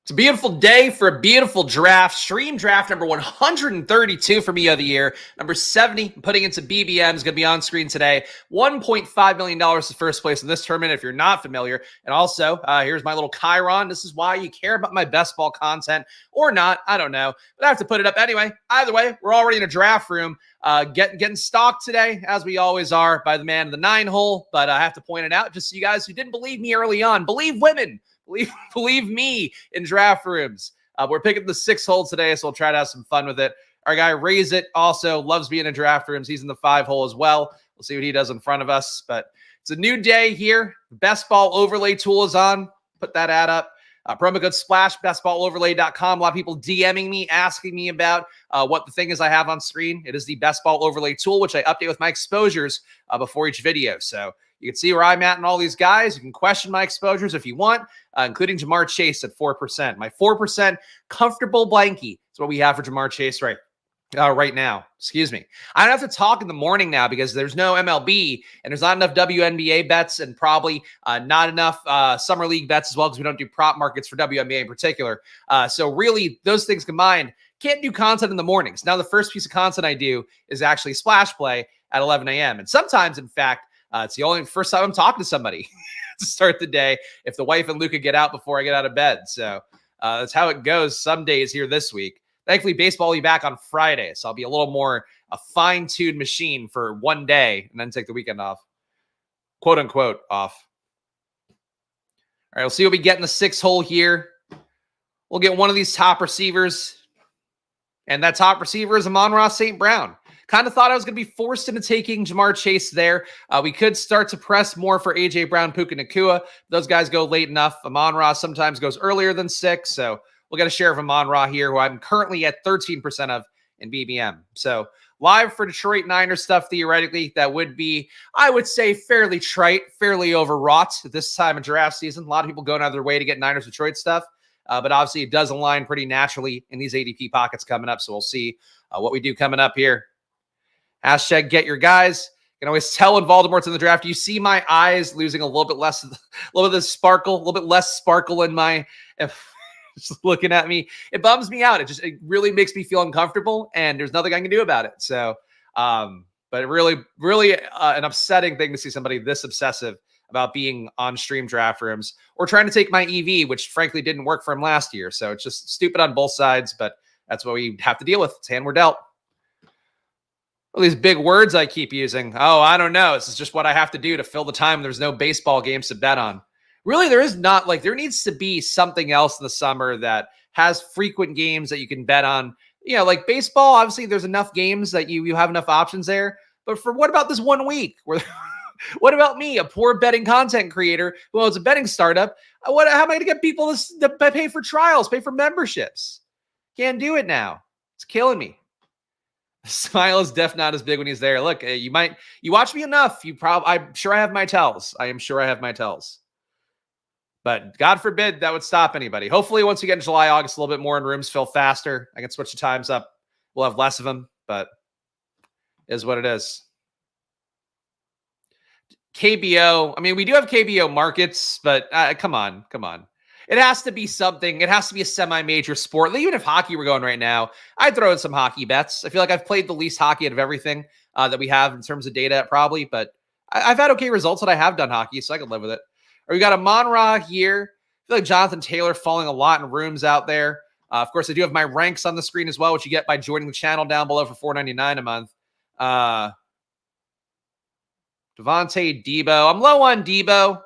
It's a beautiful day for a beautiful draft. Stream draft number 132 for me of the year. Number 70, putting into BBM, is going to be on screen today. $1.5 million is first place in this tournament, if you're not familiar. And also, here's my little Chiron. This is why you care about my best ball content or not. I don't know. But I have to put it up anyway. Either way, we're already in a draft room. Getting stalked today, as we always are, by the man in the 9-hole. But I have to point it out, just so you guys who didn't believe me early on, believe women. Believe me in draft rooms. We're picking the 6-hole today, so we'll try to have some fun with it. Our guy Raise It also loves being in draft rooms. He's in the 5-hole as well. We'll see what he does in front of us. But it's a new day here. The Best Ball Overlay tool is on. Put that ad up. Promo code SPLASH, bestballoverlay.com. A lot of people DMing me, asking me about what the thing is I have on screen. It is the Best Ball Overlay tool, which I update with my exposures before each video. So you can see where I'm at and all these guys. You can question my exposures if you want, including Jamar Chase at 4%. My 4% comfortable blankie is what we have for Jamar Chase right now. Excuse me. I don't have to talk in the morning now because there's no MLB and there's not enough WNBA bets and probably not enough Summer League bets as well because we don't do prop markets for WNBA in particular. So really, those things combined, can't do content in the mornings. Now, the first piece of content I do is actually Splash Play at 11 a.m. And sometimes, in fact, it's the only first time I'm talking to somebody to start the day if the wife and Luca get out before I get out of bed. So that's how it goes some days here this week. Thankfully, baseball will be back on Friday, so I'll be a little more a fine-tuned machine for one day and then take the weekend off. Quote, unquote, off. All right, we'll see what we get in the 6-hole here. We'll get one of these top receivers, and that top receiver is Amon-Ra St. Brown. Kind of thought I was going to be forced into taking Jamar Chase there. We could start to press more for A.J. Brown, Puka Nacua. Those guys go late enough. Amon-Ra sometimes goes earlier than 6, so we'll get a share of Amon-Ra here, who I'm currently at 13% of in BBM. So live for Detroit Niners stuff, theoretically, that would be, I would say, fairly trite, fairly overwrought at this time of draft season. A lot of people going out of their way to get Niners Detroit stuff, but obviously it does align pretty naturally in these ADP pockets coming up, so we'll see what we do coming up here. Hashtag get your guys. You can always tell when Voldemort's in the draft. You see my eyes losing a little bit less, a little bit of sparkle, a little bit less sparkle in my, just looking at me. It bums me out. It really makes me feel uncomfortable, and there's nothing I can do about it. So, but really an upsetting thing to see somebody this obsessive about being on stream draft rooms or trying to take my EV, which frankly didn't work for him last year. So it's just stupid on both sides, but that's what we have to deal with. It's hand we're dealt. All these big words I keep using. Oh, I don't know. This is just what I have to do to fill the time. There's no baseball games to bet on. Really, there is not. Like, there needs to be something else in the summer that has frequent games that you can bet on. You know, like baseball, obviously there's enough games that you have enough options there. But for what about this 1 week? Where, what about me, a poor betting content creator who owns a betting startup? How am I going to get people to pay for trials, pay for memberships? Can't do it now. It's killing me. Smile is definitely not as big when he's there. Look, you watch me enough. I'm sure I have my tells. I am sure I have my tells. But God forbid that would stop anybody. Hopefully, once we get in July, August, a little bit more and rooms fill faster. I can switch the times up. We'll have less of them, but it is what it is. KBO. I mean, we do have KBO markets, but come on. It has to be something. It has to be a semi-major sport. Even if hockey were going right now, I'd throw in some hockey bets. I feel like I've played the least hockey out of everything that we have in terms of data, probably. But I've had okay results that I have done hockey, so I can live with it. Or we got a Amon-Ra here. I feel like Jonathan Taylor falling a lot in rooms out there. Of course, I do have my ranks on the screen as well, which you get by joining the channel down below for $4.99 a month. Devontae Debo. I'm low on Debo.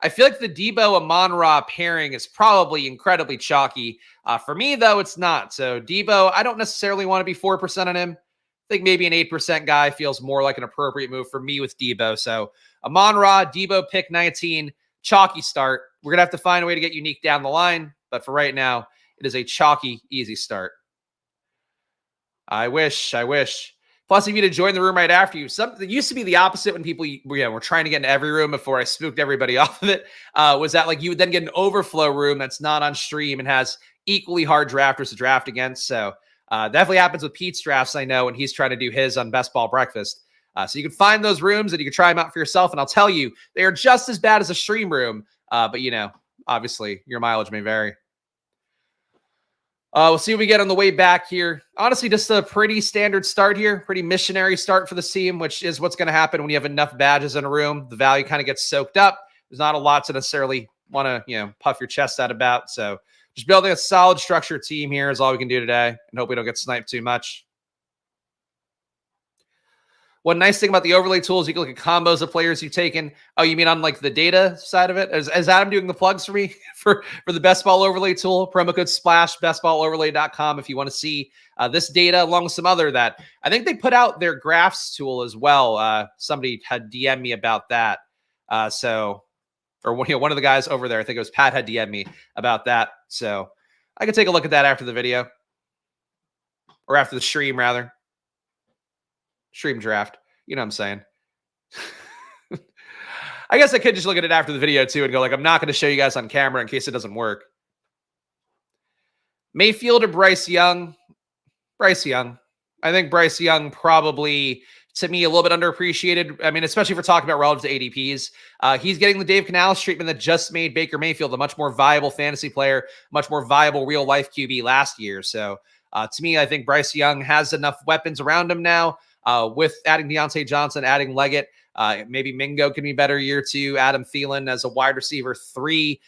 I feel like the Debo-Amon-Ra pairing is probably incredibly chalky. For me, though, it's not. So Debo, I don't necessarily want to be 4% on him. I think maybe an 8% guy feels more like an appropriate move for me with Debo. So Amon-Ra, Debo pick 19, chalky start. We're going to have to find a way to get unique down the line. But for right now, it is a chalky, easy start. I wish. Plus, if you to join the room right after you, it used to be the opposite when people were trying to get into every room before I spooked everybody off of it, was that like you would then get an overflow room that's not on stream and has equally hard drafters to draft against. So definitely happens with Pete's drafts, I know, when he's trying to do his on Best Ball Breakfast. So you can find those rooms and you can try them out for yourself. And I'll tell you, they are just as bad as a stream room. But, obviously your mileage may vary. We'll see what we get on the way back here. Honestly, just a pretty standard start here. Pretty missionary start for the team, which is what's going to happen when you have enough badges in a room. The value kind of gets soaked up. There's not a lot to necessarily want to, puff your chest out about. So just building a solid structured team here is all we can do today, and hope we don't get sniped too much. One nice thing about the overlay tools, you can look at combos of players you've taken. Oh, you mean on like the data side of it? Is Adam doing the plugs for me for the best ball overlay tool? Promo code SPLASH, bestballoverlay.com if you want to see this data along with some other that. I think they put out their graphs tool as well. Somebody had DM'd me about that. Or one of the guys over there, I think it was Pat, had DM'd me about that. So I could take a look at that after the video. Or after the stream, rather. Stream draft. You know what I'm saying? I guess I could just look at it after the video too and go like, I'm not going to show you guys on camera in case it doesn't work. Mayfield or Bryce Young? Bryce Young. I think Bryce Young probably, to me, a little bit underappreciated. I mean, especially if we're talking about relative to ADPs. He's getting the Dave Canales treatment that just made Baker Mayfield a much more viable fantasy player, much more viable real-life QB last year. So to me, I think Bryce Young has enough weapons around him now. With adding Deontay Johnson, adding Leggett, maybe Mingo can be better year 2. Adam Thielen as a wide receiver 3,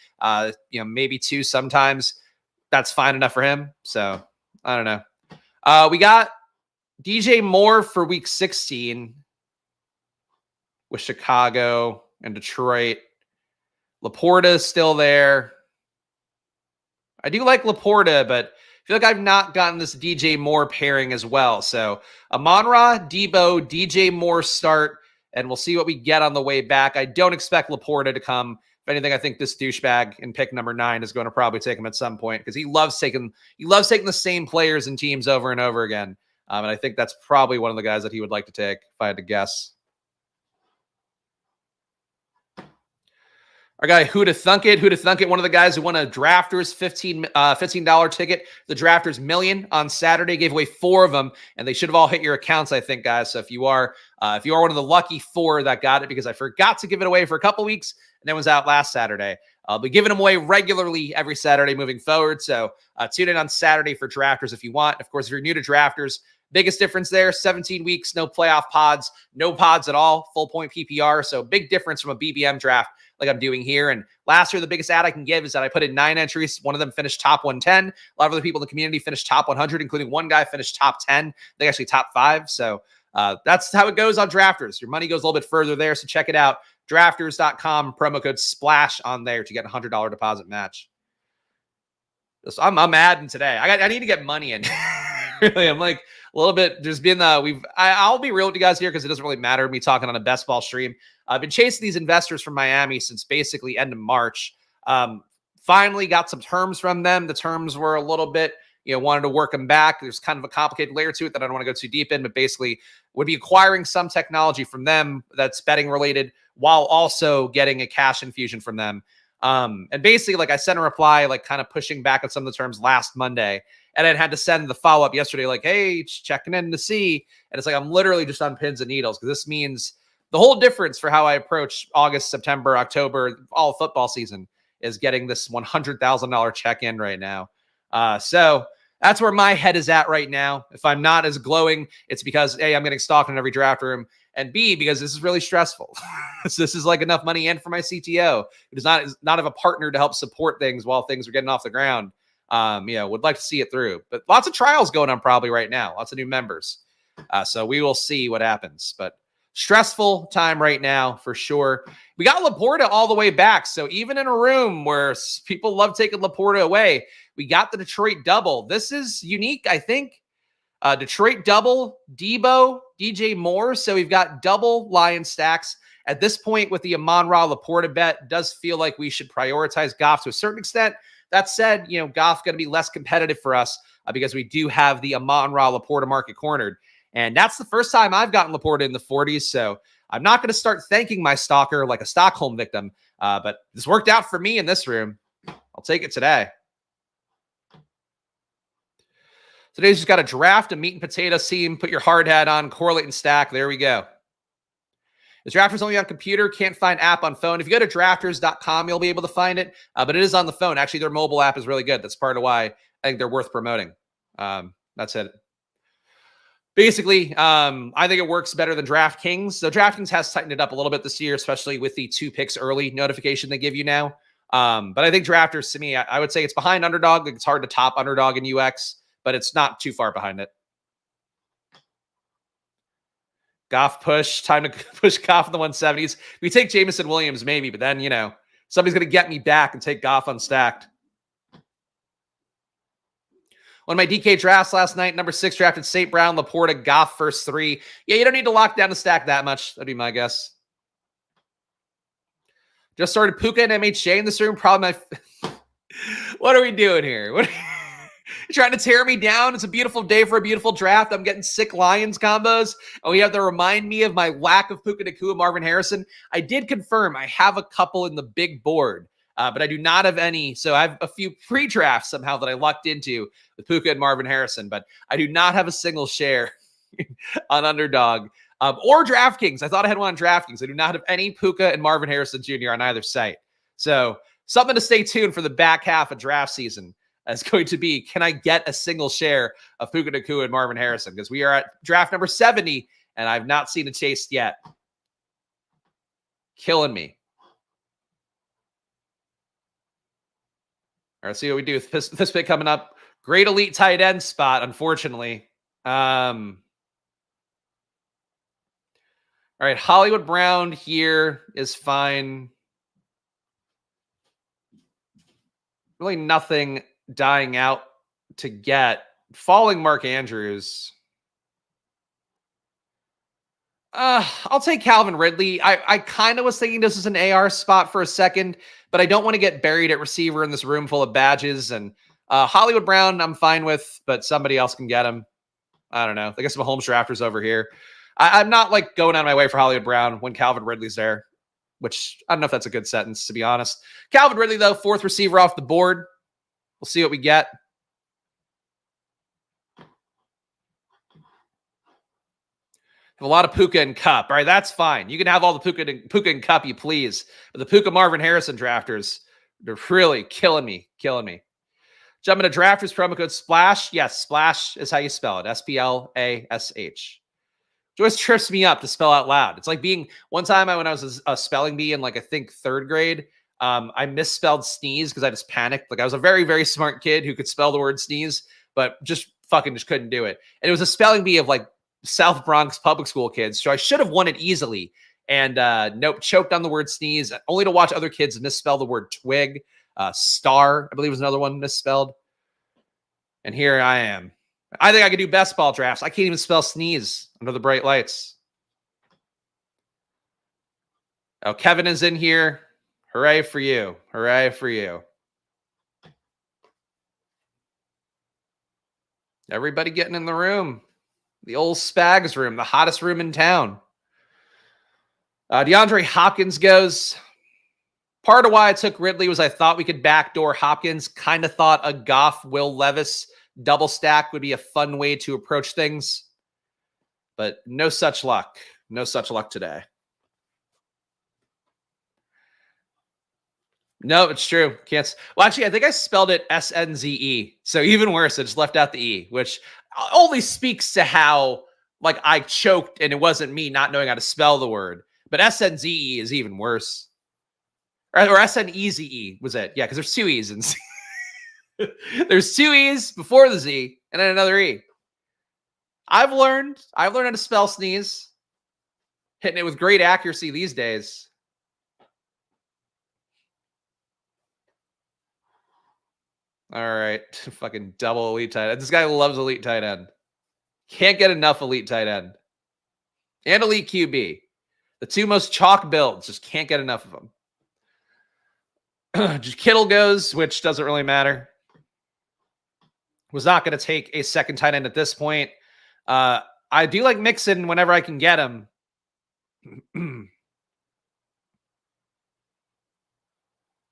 maybe 2 sometimes. That's fine enough for him. So I don't know. We got DJ Moore for week 16 with Chicago and Detroit. Laporta is still there. I do like Laporta, but I feel like I've not gotten this DJ Moore pairing as well. So Amon-Ra, Debo, DJ Moore start, and we'll see what we get on the way back. I don't expect Laporta to come. If anything, I think this douchebag in pick number 9 is going to probably take him at some point because he loves taking the same players and teams over and over again. And I think that's probably one of the guys that he would like to take if I had to guess. Our guy, Who to Thunk It, one of the guys who won a Drafters $15 ticket, the Drafters Million on Saturday, gave away 4 of them, and they should have all hit your accounts, I think, guys. So if you are one of the lucky 4 that got it, because I forgot to give it away for a couple weeks, and it was out last Saturday. I'll be giving them away regularly every Saturday moving forward. So tune in on Saturday for Drafters if you want. Of course, if you're new to Drafters, biggest difference there, 17 weeks, no playoff pods, no pods at all, full point PPR. So big difference from a BBM draft like I'm doing here. And last year, the biggest ad I can give is that I put in 9 entries. One of them finished top 110. A lot of other people in the community finished top 100, including one guy finished top 10. They actually top 5. So that's how it goes on Drafters. Your money goes a little bit further there. So check it out. Drafters.com, promo code SPLASH on there to get a $100 deposit match. So I'm adding today. I need to get money in. Really, I'm like a little bit. There's been I'll be real with you guys here because it doesn't really matter me talking on a best ball stream. I've been chasing these investors from Miami since basically end of March. Finally got some terms from them. The terms were a little bit, wanted to work them back. There's kind of a complicated layer to it that I don't want to go too deep in, but basically would be acquiring some technology from them that's betting related while also getting a cash infusion from them. And basically, like I sent a reply, like kind of pushing back on some of the terms last Monday. And I had to send the follow-up yesterday, like, hey, just checking in to see. And it's like, I'm literally just on pins and needles because this means the whole difference for how I approach August, September, October, all football season is getting this $100,000 check in right now. So that's where my head is at right now. If I'm not as glowing, it's because A, I'm getting stalked in every draft room, and B, because this is really stressful. So this is like enough money in for my CTO, who does not have a partner to help support things while things are getting off the ground. Would like to see it through. But lots of trials going on probably right now. Lots of new members. So we will see what happens. But stressful time right now for sure. We got Laporta all the way back. So even in a room where people love taking Laporta away, we got the Detroit double. This is unique, I think. Detroit double, Debo, DJ Moore. So we've got double Lion stacks. At this point with the Amon-Ra Laporta bet, does feel like we should prioritize Goff to a certain extent. That said, Goff going to be less competitive for us because we do have the Amon-Ra Laporta market cornered. And that's the first time I've gotten Laporta in the 40s. So I'm not going to start thanking my stalker like a Stockholm victim. But this worked out for me in this room. I'll take it today. Today's just got a draft, a meat and potato seam. Put your hard hat on, correlate and stack. There we go. The Drafters only on computer, can't find app on phone. If you go to drafters.com, you'll be able to find it, but it is on the phone. Actually, their mobile app is really good. That's part of why I think they're worth promoting. That's it. Basically, I think it works better than DraftKings. So DraftKings has tightened it up a little bit this year, especially with the 2 picks early notification they give you now. But I think Drafters, to me, I would say it's behind Underdog. It's hard to top Underdog in UX, but it's not too far behind it. Goff push. Time to push Goff in the 170s. We take Jameson Williams, maybe, but then, somebody's going to get me back and take Goff unstacked. One of my DK drafts last night, number 6 drafted St. Brown, Laporta, Goff, first 3. Yeah, you don't need to lock down the stack that much. That'd be my guess. Just started Puka and MHJ in this room. Probably my... What are we doing here? What... You're trying to tear me down? It's a beautiful day for a beautiful draft. I'm getting sick Lions combos. And we have to remind me of my lack of Puka Nacua, Marvin Harrison. I did confirm I have a couple in the big board. But I do not have any. So I have a few pre-drafts somehow that I lucked into with Puka and Marvin Harrison. But I do not have a single share on Underdog or DraftKings. I thought I had one on DraftKings. I do not have any Puka and Marvin Harrison Jr. on either site. So something to stay tuned for the back half of draft season is going to be, can I get a single share of Puka Nacua and Marvin Harrison? Because we are at draft number 70, and I've not seen a taste yet. Killing me. All right, let's see what we do with this pick coming up. Great elite tight end spot, unfortunately. All right, Hollywood Brown here is fine. Really nothing dying out to get. Falling Mark Andrews. I'll take Calvin Ridley. I kind of was thinking this is an AR spot for a second, but I don't want to get buried at receiver in this room full of badges. And Hollywood Brown, I'm fine with, but somebody else can get him. I don't know. I guess Mahomes drafters over here. I'm not like going out of my way for Hollywood Brown when Calvin Ridley's there, which I don't know if that's a good sentence, to be honest. Calvin Ridley, though, 4th receiver off the board. We'll see what we get. A lot of Puka and Cup. All right, that's fine. You can have all the Puka and Cup you please. But the Puka Marvin Harrison drafters, they're really killing me. Jump into drafters, promo code SPLASH. Yes, SPLASH is how you spell it. SPLASH. It always trips me up to spell out loud. It's like being, one time when I was a spelling bee in I think 3rd grade, I misspelled sneeze because I just panicked. Like I was a very, very smart kid who could spell the word sneeze, but just couldn't do it. And it was a spelling bee of South Bronx public school kids. So I should have won it easily. And nope, choked on the word sneeze, only to watch other kids misspell the word twig. Star, I believe, was another one misspelled. And here I am. I think I could do best ball drafts. I can't even spell sneeze under the bright lights. Oh, Kevin is in here. Hooray for you. Hooray for you. Everybody getting in the room. The old Spags room, the hottest room in town. DeAndre Hopkins goes. Part of why I took Ridley was I thought we could backdoor Hopkins. Kind of thought a Goff, Will Levis double stack would be a fun way to approach things. But no such luck. No such luck today. No, it's true. Can't. Well, actually, I think I spelled it S-N-Z-E. So even worse, I just left out the E, which only speaks to how I choked and it wasn't me not knowing how to spell the word. But S-N-Z-E is even worse. Or S-N-E-Z-E was it? Yeah, because there's 2 E's in Z. There's 2 E's before the Z and then another E. I've learned how to spell sneeze. Hitting it with great accuracy these days. All right. Fucking double elite tight end. This guy loves elite tight end. Can't get enough elite tight end. And elite QB. The 2 most chalk builds. Just can't get enough of them. Just Kittle goes, which doesn't really matter. Was not going to take a second tight end at this point. I do like Mixon whenever I can get him.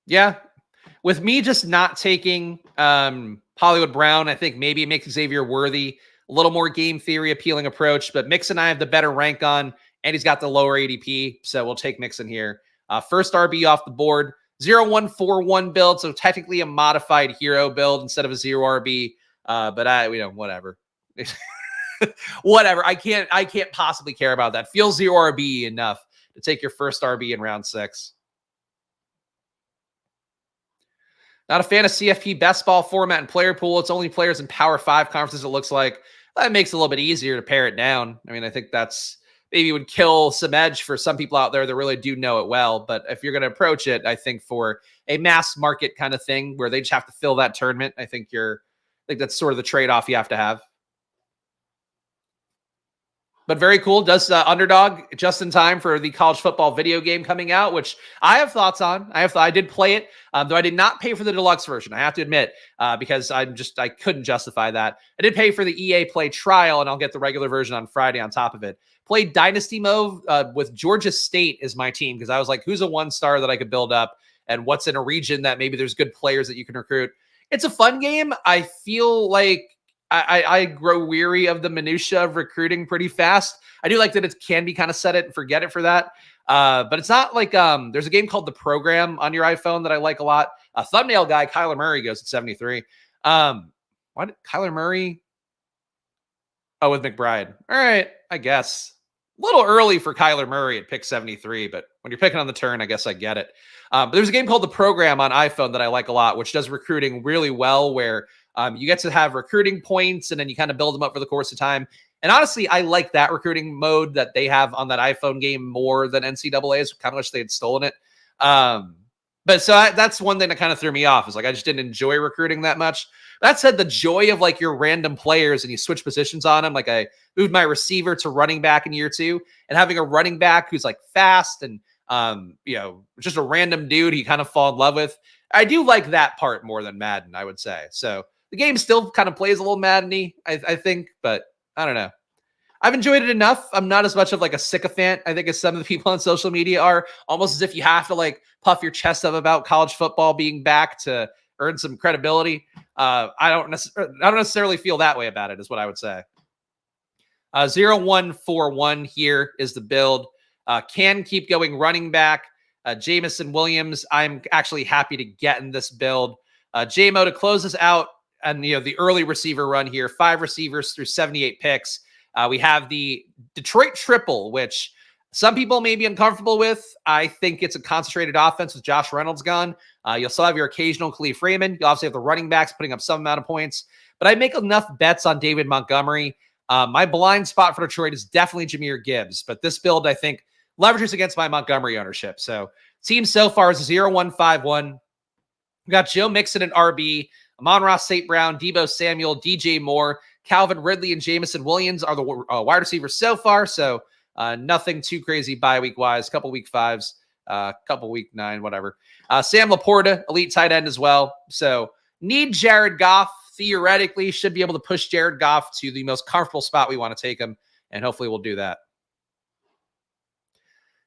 Yeah. With me just not taking Hollywood Brown, I think maybe it makes Xavier Worthy a little more game theory appealing approach, but Mixon I have the better rank on and he's got the lower ADP, so we'll take Mixon here. First RB off the board, 0-1-4-1 build, so technically a modified hero build instead of a 0 RB. But whatever. Whatever. I can't possibly care about that. Feels 0 RB enough to take your first RB in round 6. Not a fan of CFP best ball format and player pool. It's only players in Power 5 conferences, it looks like. That makes it a little bit easier to pare it down. I mean, I think that's maybe would kill some edge for some people out there that really do know it well. But if you're going to approach it, I think for a mass market kind of thing where they just have to fill that tournament, I think that's sort of the trade-off you have to have. But very cool. Does Underdog just in time for the college football video game coming out, which I have thoughts on. I did play it, though I did not pay for the deluxe version. I have to admit, because I couldn't justify that. I did pay for the EA Play trial, and I'll get the regular version on Friday on top of it. Played Dynasty mode with Georgia State as my team because I was like, who's a 1-star that I could build up, and what's in a region that maybe there's good players that you can recruit. It's a fun game. I feel like I grow weary of the minutia of recruiting pretty fast. I do like that it can be kind of set it and forget it for that. But it's not like there's a game called The Program on your iPhone that I like a lot. A thumbnail guy, Kyler Murray, goes at 73. Why did Kyler Murray? Oh, with McBride. All right, I guess. A little early for Kyler Murray at pick 73, but when you're picking on the turn, I guess I get it. But there's a game called The Program on iPhone that I like a lot, which does recruiting really well, where you get to have recruiting points and then you kind of build them up for the course of time. And honestly, I like that recruiting mode that they have on that iPhone game more than NCAA's. Kind of wish they had stolen it. But so that's one thing that kind of threw me off, is like I just didn't enjoy recruiting that much. That said, the joy of like your random players and you switch positions on them. Like I moved my receiver to running back in year 2, and having a running back who's like fast and just a random dude you kind of fall in love with. I do like that part more than Madden, I would say. So the game still kind of plays a little Madden-y, I think, but I don't know. I've enjoyed it enough. I'm not as much of like a sycophant, I think, as some of the people on social media are, almost as if you have to like puff your chest up about college football being back to earn some credibility. I don't necessarily feel that way about it, is what I would say. 0-1-4-1 here is the build. Can keep going running back. Jamison Williams, I'm actually happy to get in this build. JMO to close us out, and the early receiver run here, 5 receivers through 78 picks. We have the Detroit triple, which some people may be uncomfortable with. I think it's a concentrated offense with Josh Reynolds gone. You'll still have your occasional Khalif Raymond. You obviously have the running backs putting up some amount of points, but I make enough bets on David Montgomery. My blind spot for Detroit is definitely Jahmyr Gibbs, but this build, I think, leverages against my Montgomery ownership. So team so far is 0-1-5-1. We got Joe Mixon and RB, Amon-Ra St. Brown, Deebo Samuel, DJ Moore, Calvin Ridley, and Jamison Williams are the wide receivers so far. So nothing too crazy bye week wise. Couple week 5s, couple week 9, whatever. Sam Laporta, elite tight end as well. So need Jared Goff. Theoretically, should be able to push Jared Goff to the most comfortable spot we want to take him, and hopefully we'll do that.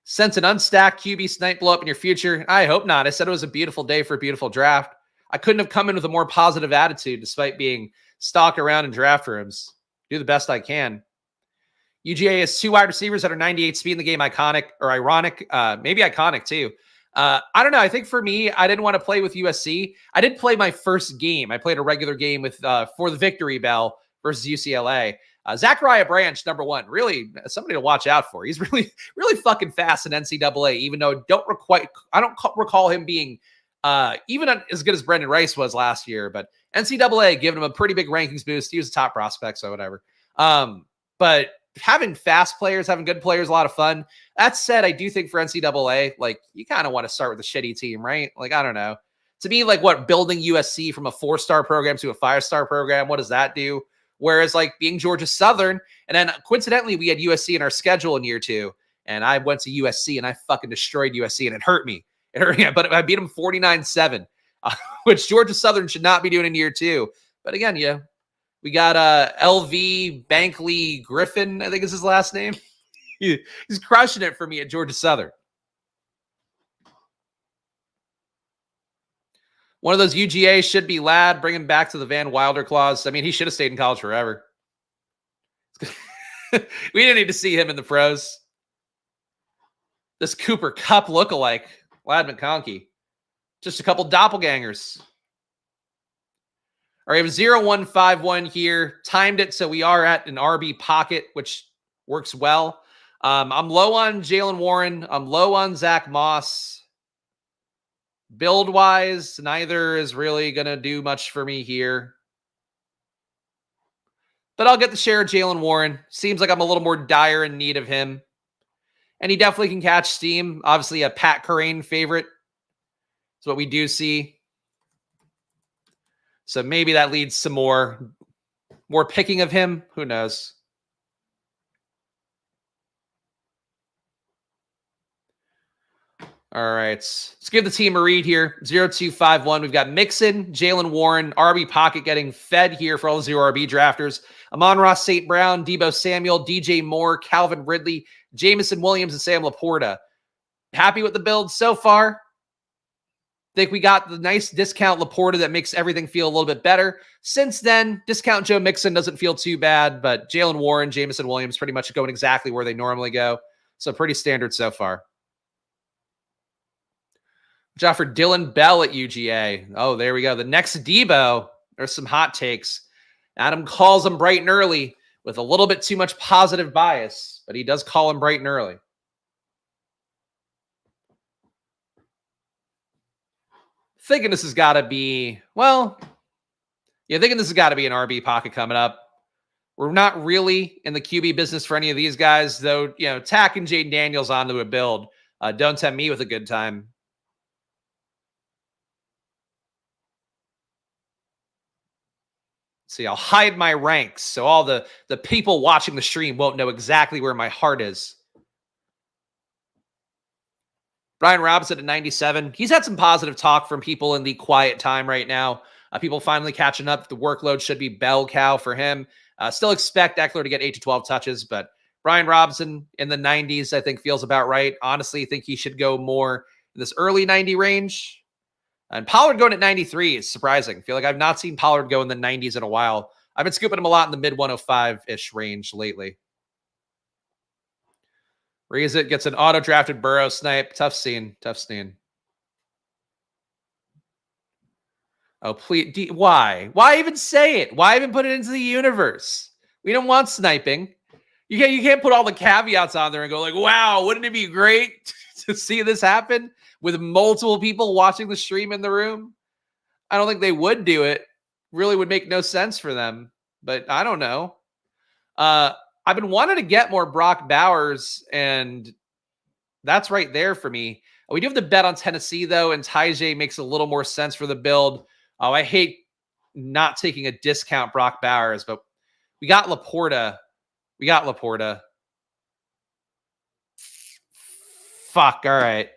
Sense an unstacked QB snipe blow up in your future? I hope not. I said it was a beautiful day for a beautiful draft. I couldn't have come in with a more positive attitude despite being stalked around in draft rooms. Do the best I can. UGA has 2 wide receivers that are 98 speed in the game. Iconic or ironic, maybe iconic too. I don't know. I think for me, I didn't want to play with USC. I did play my first game. I played a regular game with for the victory bell versus UCLA. Zachariah Branch, number 1, really somebody to watch out for. He's really, really fucking fast in NCAA, even though I don't recall him being even as good as Brendan Rice was last year, but NCAA giving him a pretty big rankings boost. He was a top prospect, so whatever. But having fast players, having good players, a lot of fun. That said, I do think for NCAA, like, you kind of want to start with a shitty team, right? Like, I don't know. To me, like, what, building USC from a 4-star program to a 5-star program, what does that do? Whereas, like, being Georgia Southern, and then coincidentally, we had USC in our schedule in year 2, and I went to USC, and I fucking destroyed USC, and it hurt me. It hurt me, but I beat them 49-7, which Georgia Southern should not be doing in year 2. But again, yeah, we got LV Bankley Griffin, I think is his last name. He's crushing it for me at Georgia Southern. One of those UGA should be Ladd. Bring him back to the Van Wilder clause. I mean, he should have stayed in college forever. We didn't need to see him in the pros. This Cooper Cup lookalike, Lad McConkey. Just a couple doppelgangers. All right, we have 0-1-5-1 here. Timed it, so we are at an RB pocket, which works well. I'm low on Jalen Warren. I'm low on Zach Moss. Build-wise, neither is really going to do much for me here. But I'll get the share of Jalen Warren. Seems like I'm a little more dire in need of him. And he definitely can catch steam. Obviously, a Pat Kerrane favorite is what we do see. So maybe that leads to more picking of him. Who knows? All right. Let's give the team a read here. 0-2-5-1. We've got Mixon, Jalen Warren, RB pocket getting fed here for all the 0 RB drafters. Amon-Ra St. Brown, Deebo Samuel, DJ Moore, Calvin Ridley, Jameson Williams, and Sam Laporta. Happy with the build so far. Think we got the nice discount Laporta that makes everything feel a little bit better. Since then, discount Joe Mixon doesn't feel too bad, but Jalen Warren, Jameson Williams pretty much going exactly where they normally go. So pretty standard so far. Job for Dylan Bell at UGA. Oh, there we go. The next Deebo. There's some hot takes. Adam calls him bright and early with a little bit too much positive bias, but he does call him bright and early. Thinking this has got to be, well, yeah, thinking this has got to be an RB pocket coming up. We're not really in the QB business for any of these guys, though, you know, tacking Jaden Daniels onto a build. Don't tempt me with a good time. See, I'll hide my ranks so all the people watching the stream won't know exactly where my heart is. Brian Robinson at 97. He's had some positive talk from people in the quiet time right now. People finally catching up. The workload should be bell cow for him. Still expect Eckler to get 8 to 12 touches, but Brian Robinson in the 90s, I think, feels about right. Honestly, think he should go more in this early 90 range. And Pollard going at 93 is surprising. I feel like I've not seen Pollard go in the 90s in a while. I've been scooping him a lot in the mid 105-ish range lately. Rees it gets an auto-drafted Burrow snipe. Tough scene. Tough scene. Oh, please. Why? Why even say it? Why even put it into the universe? We don't want sniping. You can't put all the caveats on there and go like, wow, wouldn't it be great to see this happen with multiple people watching the stream in the room? I don't think they would do it. Really would make no sense for them. But I don't know. I've been wanting to get more Brock Bowers, and that's right there for me. We do have the bet on Tennessee, though, and Tyjae makes a little more sense for the build. Oh, I hate not taking a discount Brock Bowers, but we got Laporta. We got Laporta. Fuck, all right.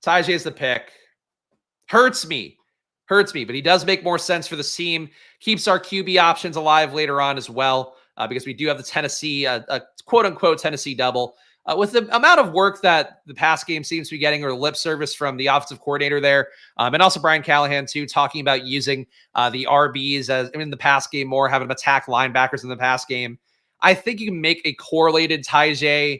Tyjae is the pick. Hurts me, but he does make more sense for the team. Keeps our QB options alive later on as well. Because we do have the Tennessee, a quote-unquote Tennessee double. With the amount of work that the pass game seems to be getting, or lip service from the offensive coordinator there, and also Brian Callahan, too, talking about using the RBs as in the pass game more, having them attack linebackers in the pass game. I think you can make a correlated Tyjae,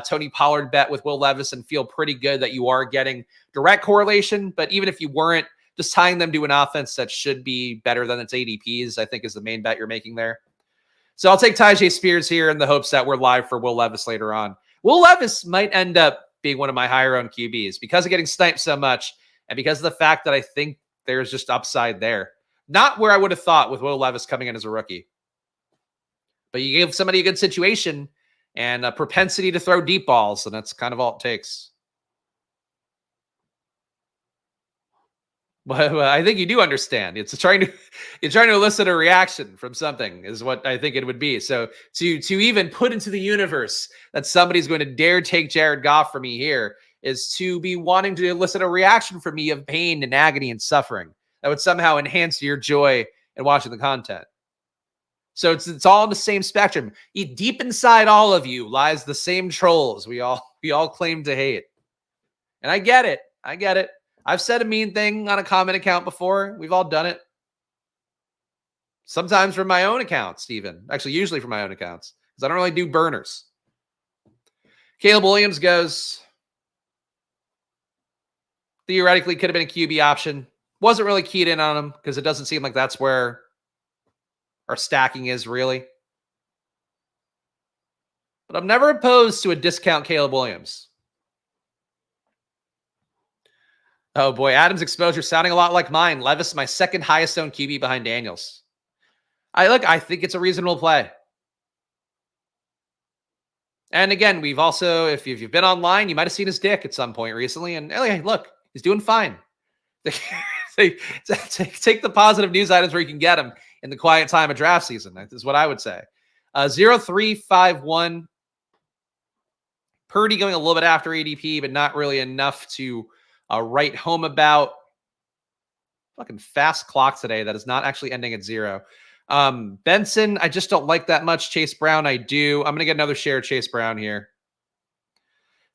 Tony Pollard bet with Will Levis and feel pretty good that you are getting direct correlation. But even if you weren't, just tying them to an offense that should be better than its ADPs, I think is the main bet you're making there. So I'll take Tyjae Spears here in the hopes that we're live for Will Levis later on. Will Levis might end up being one of my higher owned QBs because of getting sniped so much and because of the fact that I think there's just upside there. Not where I would have thought with Will Levis coming in as a rookie. But you give somebody a good situation and a propensity to throw deep balls, and that's kind of all it takes. Well, I think you do understand. It's trying to elicit a reaction from something is what I think it would be. So to even put into the universe that somebody's going to dare take Jared Goff from me here is to be wanting to elicit a reaction from me of pain and agony and suffering that would somehow enhance your joy in watching the content. So it's all in the same spectrum. Deep inside all of you lies the same trolls we all claim to hate. And I get it. I get it. I've said a mean thing on a comment account before. We've all done it. Sometimes from my own accounts, even. Actually, usually from my own accounts. Because I don't really do burners. Caleb Williams goes. Theoretically, could have been a QB option. Wasn't really keyed in on him because it doesn't seem like that's where our stacking is really. But I'm never opposed to a discount Caleb Williams. Oh boy, Adams' exposure sounding a lot like mine. Levis, my second highest owned QB behind Daniels. I think it's a reasonable play. And again, we've also, if you've been online, you might have seen his dick at some point recently. And hey, look, he's doing fine. Take the positive news items where you can get them in the quiet time of draft season. That is what I would say. 0-3-5-1. Purdy going a little bit after ADP, but not really enough to write home about. Fucking fast clock today that is not actually ending at 0. Benson, I just don't like that much. Chase Brown, I do. I'm going to get another share of Chase Brown here.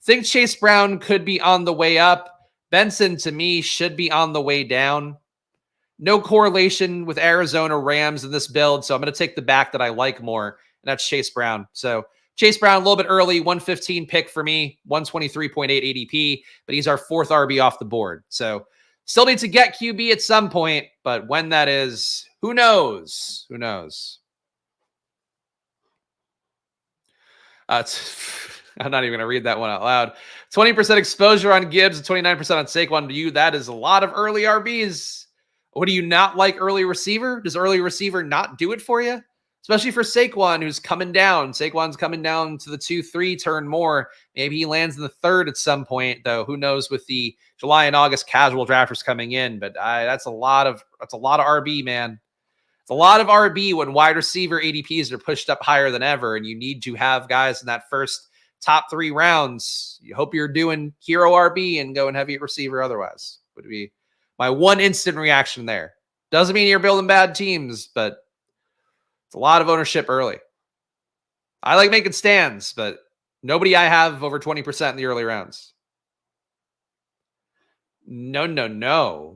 Think Chase Brown could be on the way up. Benson, to me, should be on the way down. No correlation with Arizona Rams in this build, so I'm going to take the back that I like more, and that's Chase Brown. So Chase Brown, a little bit early, 115 pick for me, 123.8 ADP, but he's our fourth RB off the board. So still need to get QB at some point, but when that is, who knows? Who knows? I'm not even going to read that one out loud. 20% exposure on Gibbs and 29% on Saquon. To you, that is a lot of early RBs. What do you not like early receiver? Does early receiver not do it for you? Especially for Saquon, who's coming down. Saquon's coming down to the 2-3 turn more. Maybe he lands in the 3rd at some point, though. Who knows with the July and August casual drafters coming in? But that's a lot of RB, man. It's a lot of RB when wide receiver ADPs are pushed up higher than ever, and you need to have guys in that first top 3 rounds. You hope you're doing hero RB and going heavy at receiver otherwise. Would be my one instant reaction there. Doesn't mean you're building bad teams, but it's a lot of ownership early. I like making stands, but nobody I have over 20% in the early rounds. No.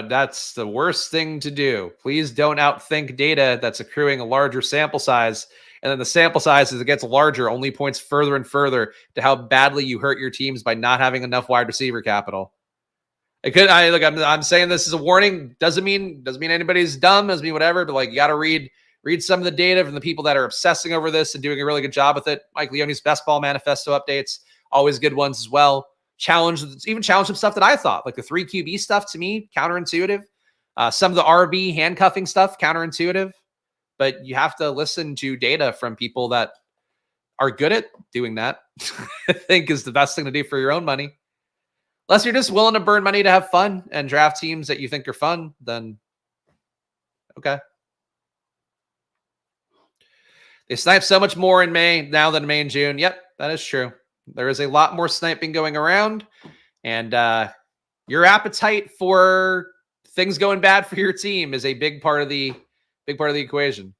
That's the worst thing to do. Please don't outthink data that's accruing a larger sample size. And then the sample size, as it gets larger, only points further and further to how badly you hurt your teams by not having enough wide receiver capital. I'm saying this as a warning. Doesn't mean anybody's dumb, doesn't mean whatever, but like you got to read some of the data from the people that are obsessing over this and doing a really good job with it. Mike Leone's Best Ball Manifesto updates, always good ones as well. Challenge some stuff that I thought, like the 3 QB stuff to me, counterintuitive. Some of the RB handcuffing stuff, counterintuitive. But you have to listen to data from people that are good at doing that. I think is the best thing to do for your own money. Unless you're just willing to burn money to have fun and draft teams that you think are fun, then okay. They snipe so much more in May now than May and June. Yep, that is true. There is a lot more sniping going around, and your appetite for things going bad for your team is a big part of the equation.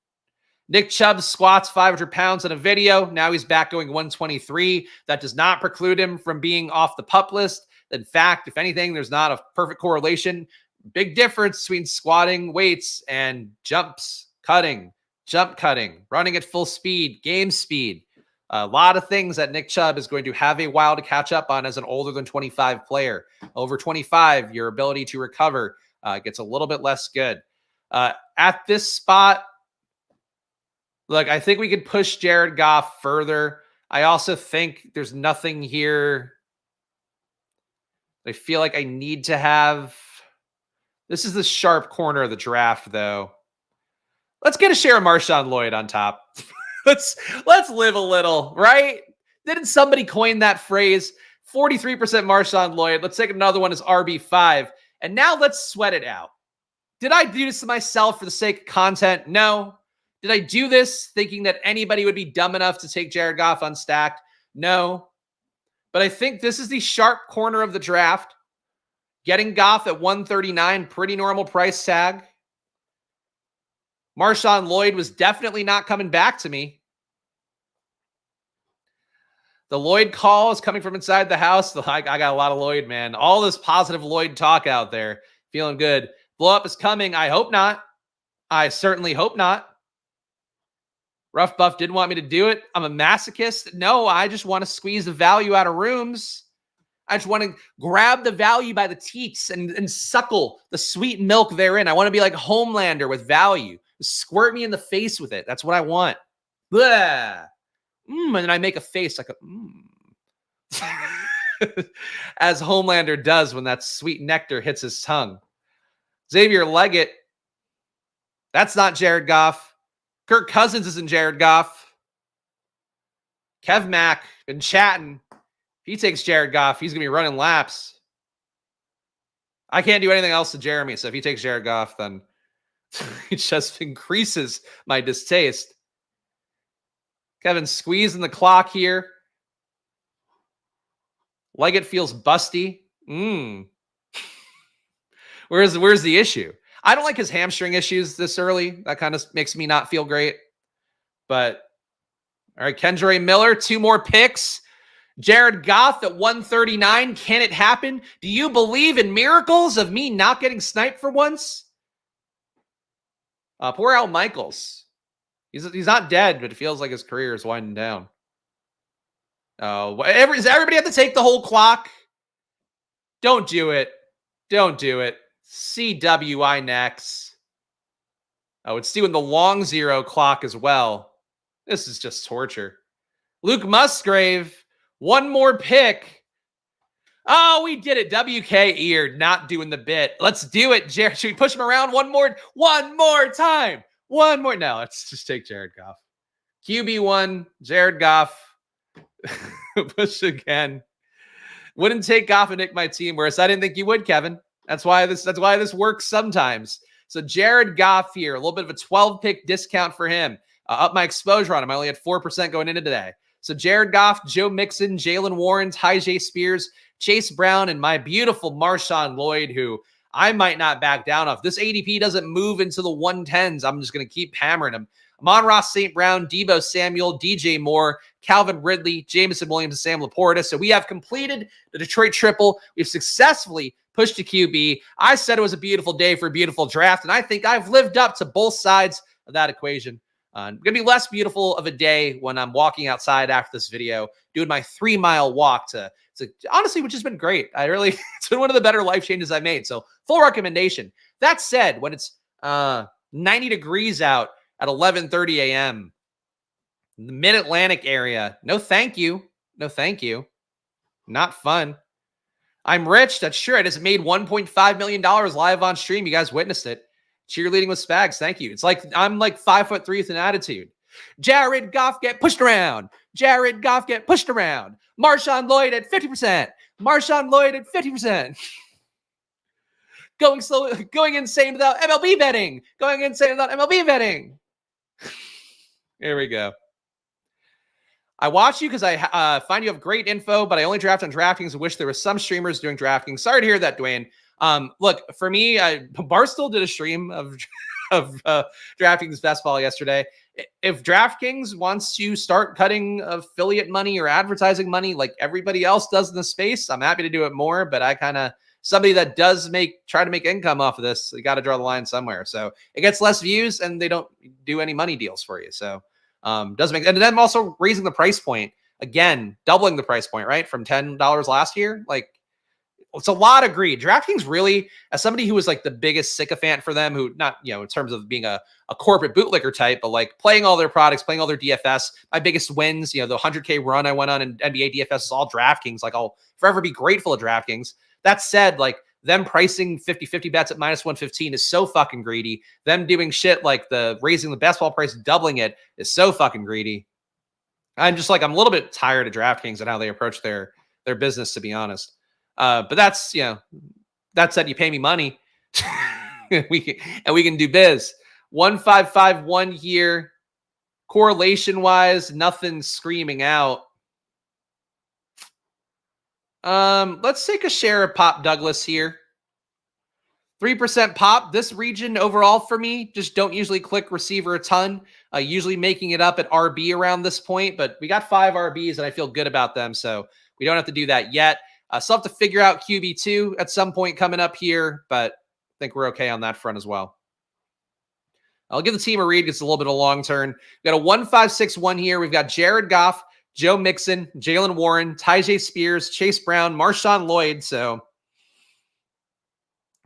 Nick Chubb squats 500 pounds in a video. Now he's back going 123. That does not preclude him from being off the PUP list. In fact, if anything, there's not a perfect correlation. Big difference between squatting weights and jump cutting, running at full speed, game speed. A lot of things that Nick Chubb is going to have a while to catch up on as an older than 25 player. Over 25, your ability to recover gets a little bit less good. At this spot, look, I think we could push Jared Goff further. I also think there's nothing here I feel like I need to have. This is the sharp corner of the draft, though. Let's get a share of Marshawn Lloyd on top. Let's live a little, right? Didn't somebody coin that phrase? 43% Marshawn Lloyd. Let's take another one as RB5. And now let's sweat it out. Did I do this to myself for the sake of content? No. Did I do this thinking that anybody would be dumb enough to take Jared Goff unstacked? No. But I think this is the sharp corner of the draft. Getting Goff at 139, pretty normal price tag. Marshawn Lloyd was definitely not coming back to me. The Lloyd call is coming from inside the house. I got a lot of Lloyd, man. All this positive Lloyd talk out there. Feeling good. Blow up is coming. I hope not. I certainly hope not. Rough Buff didn't want me to do it. I'm a masochist. No, I just want to squeeze the value out of rooms. I just want to grab the value by the teats and suckle the sweet milk therein. I want to be like Homelander with value. Squirt me in the face with it. That's what I want. Blah. And then I make a face like a as Homelander does when that sweet nectar hits his tongue. Xavier Leggett. That's not Jared Goff. Kirk Cousins isn't Jared Goff. Kev Mack been chatting. If he takes Jared Goff, he's going to be running laps. I can't do anything else to Jeremy, so if he takes Jared Goff, then it just increases my distaste. Kevin squeezing the clock here. Leggett feels busty. Where's the issue? I don't like his hamstring issues this early. That kind of makes me not feel great. But, all right, Kendre Miller, 2 more picks. Jared Goff at 139. Can it happen? Do you believe in miracles of me not getting sniped for once? Poor Al Michaels. He's not dead, but it feels like his career is winding down. Does everybody have to take the whole clock? Don't do it. Don't do it. CWI next. Oh, it's doing the long 0 clock as well. This is just torture. Luke Musgrave, 1 more pick. Oh, we did it. WK eared, not doing the bit. Let's do it, Jared. Should we push him around one more time? One more. No, let's just take Jared Goff. QB1, Jared Goff. Push again. Wouldn't take Goff and Nick my team, whereas I didn't think you would, Kevin. That's why this works sometimes. So Jared Goff here, a little bit of a 12-pick discount for him. Up my exposure on him. I only had 4% going into today. So Jared Goff, Joe Mixon, Jalen Warren, Tyjae Spears, Chase Brown, and my beautiful Marshawn Lloyd, who I might not back down off. This ADP doesn't move into the 110s. I'm just going to keep hammering him. Amon-Ra St. Brown, Deebo Samuel, DJ Moore, Calvin Ridley, Jameson Williams, and Sam Laporta. So we have completed the Detroit triple. We've successfully pushed to QB. I said it was a beautiful day for a beautiful draft, and I think I've lived up to both sides of that equation. Going to be less beautiful of a day when I'm walking outside after this video, doing my 3-mile walk to honestly, which has been great. It's been one of the better life changes I've made. So full recommendation. That said, when it's 90 degrees out at 11:30 a.m., in the mid-Atlantic area, no thank you. No thank you. Not fun. I'm rich. That's sure. I just made $1.5 million live on stream. You guys witnessed it. Cheerleading with Spags. Thank you. It's like I'm like 5'3" with an attitude. Jared Goff get pushed around. Jared Goff get pushed around. Marshawn Lloyd at 50%. Marshawn Lloyd at 50%. Going slow, going insane without MLB betting. Going insane without MLB betting. Here we go. I watch you because I find you have great info, but I only draft on DraftKings and wish there were some streamers doing DraftKings. Sorry to hear that, Dwayne. Look, for me, Barstool did a stream of DraftKings Best Ball yesterday. If DraftKings wants to start cutting affiliate money or advertising money like everybody else does in the space, I'm happy to do it more, but I kind of, somebody that does try to make income off of this, you got to draw the line somewhere. So it gets less views and they don't do any money deals for you. So doesn't make, and then I'm also raising the price point again, doubling the price point, right? From $10 last year. Like, it's a lot of greed. DraftKings really, as somebody who was like the biggest sycophant for them, who not, in terms of being a corporate bootlicker type, but like playing all their products, playing all their DFS, my biggest wins, the 100K run I went on in NBA DFS is all DraftKings. Like, I'll forever be grateful to DraftKings. That said, like, them pricing 50-50 bets at -115 is so fucking greedy. Them doing shit like the raising the best ball price, doubling it is so fucking greedy. I'm just like, I'm a little bit tired of DraftKings and how they approach their business, to be honest. But that's, that said, you pay me money. we can do biz. 1551 here. Correlation wise, nothing screaming out. Let's take a share of Pop Douglas here. 3% pop. This region overall for me, just don't usually click receiver a ton. Usually making it up at RB around this point, but we got 5 RBs and I feel good about them. So we don't have to do that yet. Still have to figure out QB2 at some point coming up here, but I think we're okay on that front as well. I'll give the team a read. It's a little bit of a long turn. We've got a 1561 here. We've got Jared Goff, Joe Mixon, Jalen Warren, Tyjae Spears, Chase Brown, Marshawn Lloyd. So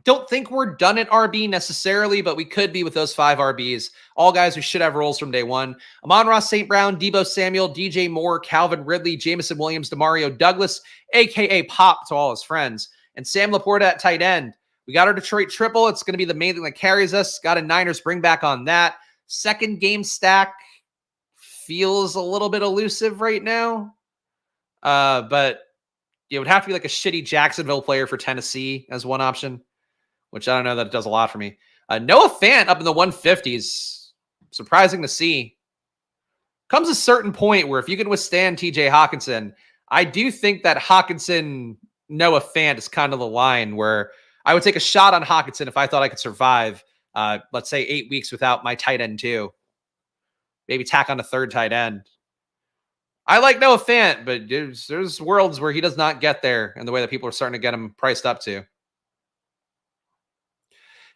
don't think we're done at RB necessarily, but we could be with those 5 RBs. All guys who should have roles from day one. Amon-Ra St. Brown, Deebo Samuel, DJ Moore, Calvin Ridley, Jameson Williams, Demario Douglas, a.k.a. Pop to all his friends. And Sam Laporta at tight end. We got our Detroit triple. It's going to be the main thing that carries us. Got a Niners bring back on that. Second game stack feels a little bit elusive right now. But it would have to be like a shitty Jacksonville player for Tennessee as one option, which I don't know that it does a lot for me. Noah Fant up in the 150s. Surprising to see. Comes a certain point where if you can withstand TJ Hawkinson, I do think that Hawkinson, Noah Fant is kind of the line where I would take a shot on Hawkinson if I thought I could survive, let's say 8 weeks without my tight end too. Maybe tack on a third tight end. I like Noah Fant, but there's worlds where he does not get there in the way that people are starting to get him priced up to.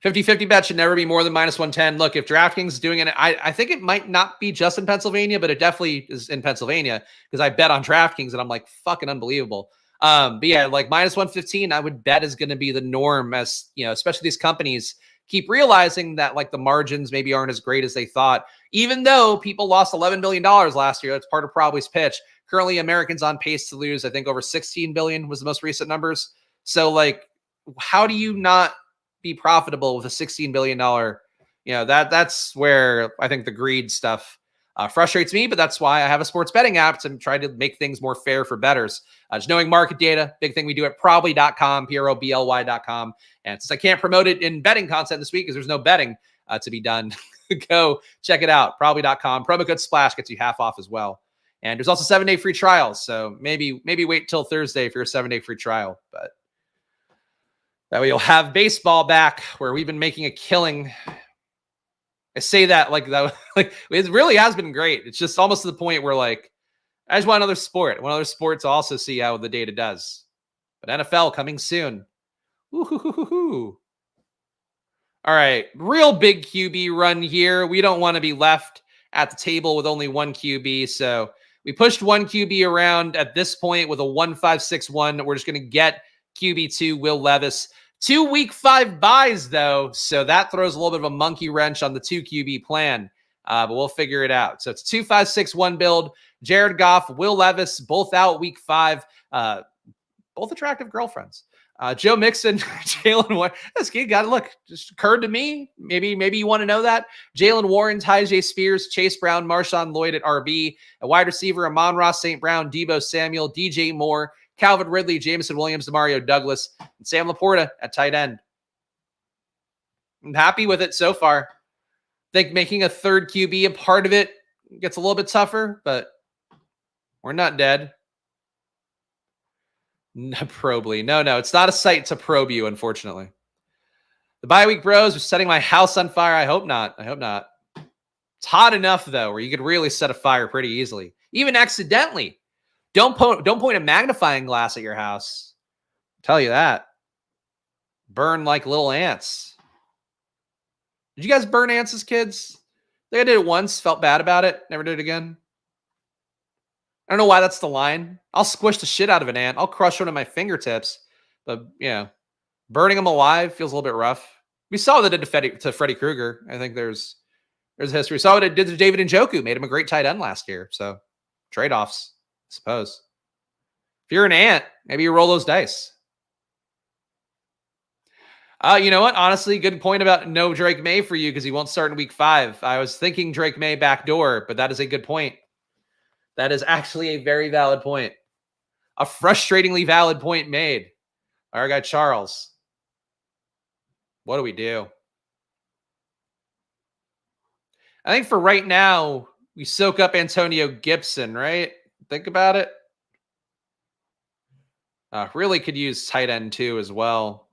50-50 bet should never be more than -110. Look, if DraftKings is doing it, I think it might not be just in Pennsylvania, but it definitely is in Pennsylvania because I bet on DraftKings and I'm like, fucking unbelievable. But yeah, like -115, I would bet is going to be the norm as, you know, especially these companies keep realizing that like the margins maybe aren't as great as they thought, even though people lost $11 billion last year. That's part of Probably's pitch. Currently, Americans on pace to lose, I think over 16 billion was the most recent numbers. So like, how do you not be profitable with a $16 billion, that's where I think the greed stuff frustrates me, but that's why I have a sports betting app to try to make things more fair for bettors. Just knowing market data, big thing we do at probably.com, probly.com. And since I can't promote it in betting content this week because there's no betting to be done, go check it out, probably.com. Promo code SPLASH gets you half off as well. And there's also 7-day free trials. So maybe wait till Thursday for your 7-day free trial, but that way you'll have baseball back where we've been making a killing. I say that like that, like it really has been great. It's just almost to the point where like, I just want another sport. I want other sports to also see how the data does. But NFL coming soon. Ooh. All right. Real big QB run here. We don't want to be left at the table with only one QB. So we pushed one QB around at this point with a 1-5-6-1. We're just going to get QB2 Will Levis. 2 week 5 buys though. So that throws a little bit of a monkey wrench on the 2 QB plan. But we'll figure it out. So it's a 2-5-6-1 build. Jared Goff, Will Levis, both out week 5. Both attractive girlfriends. Joe Mixon, Jalen Warren. This kid got to look. Just occurred to me. Maybe you want to know that. Jalen Warren, Tyjae Spears, Chase Brown, Marshawn Lloyd at RB. A wide receiver, Amon-Ra St. Brown, Deebo Samuel, DJ Moore, Calvin Ridley, Jameson Williams, Demario Douglas, and Sam Laporta at tight end. I'm happy with it so far. Think making a third QB a part of it gets a little bit tougher, but we're not dead. No, probably. No, it's not a site to probe you, unfortunately. The bye week bros are setting my house on fire. I hope not. It's hot enough, though, where you could really set a fire pretty easily, even accidentally. Don't point a magnifying glass at your house. I'll tell you that. Burn like little ants. Did you guys burn ants as kids? I think I did it once, felt bad about it, never did it again. I don't know why that's the line. I'll squish the shit out of an ant. I'll crush one of my fingertips. But, burning them alive feels a little bit rough. We saw what it did to Freddy Krueger. I think there's a history. We saw what it did to David Njoku. Made him a great tight end last year. So, trade-offs, I suppose. If you're an ant, maybe you roll those dice. You know what? Honestly, good point about no Drake May for you because he won't start in week 5. I was thinking Drake May backdoor, but that is a good point. That is actually a very valid point. A frustratingly valid point made. Our guy Charles. What do we do? I think for right now, we soak up Antonio Gibson, right? Think about it. Really could use tight end too as well.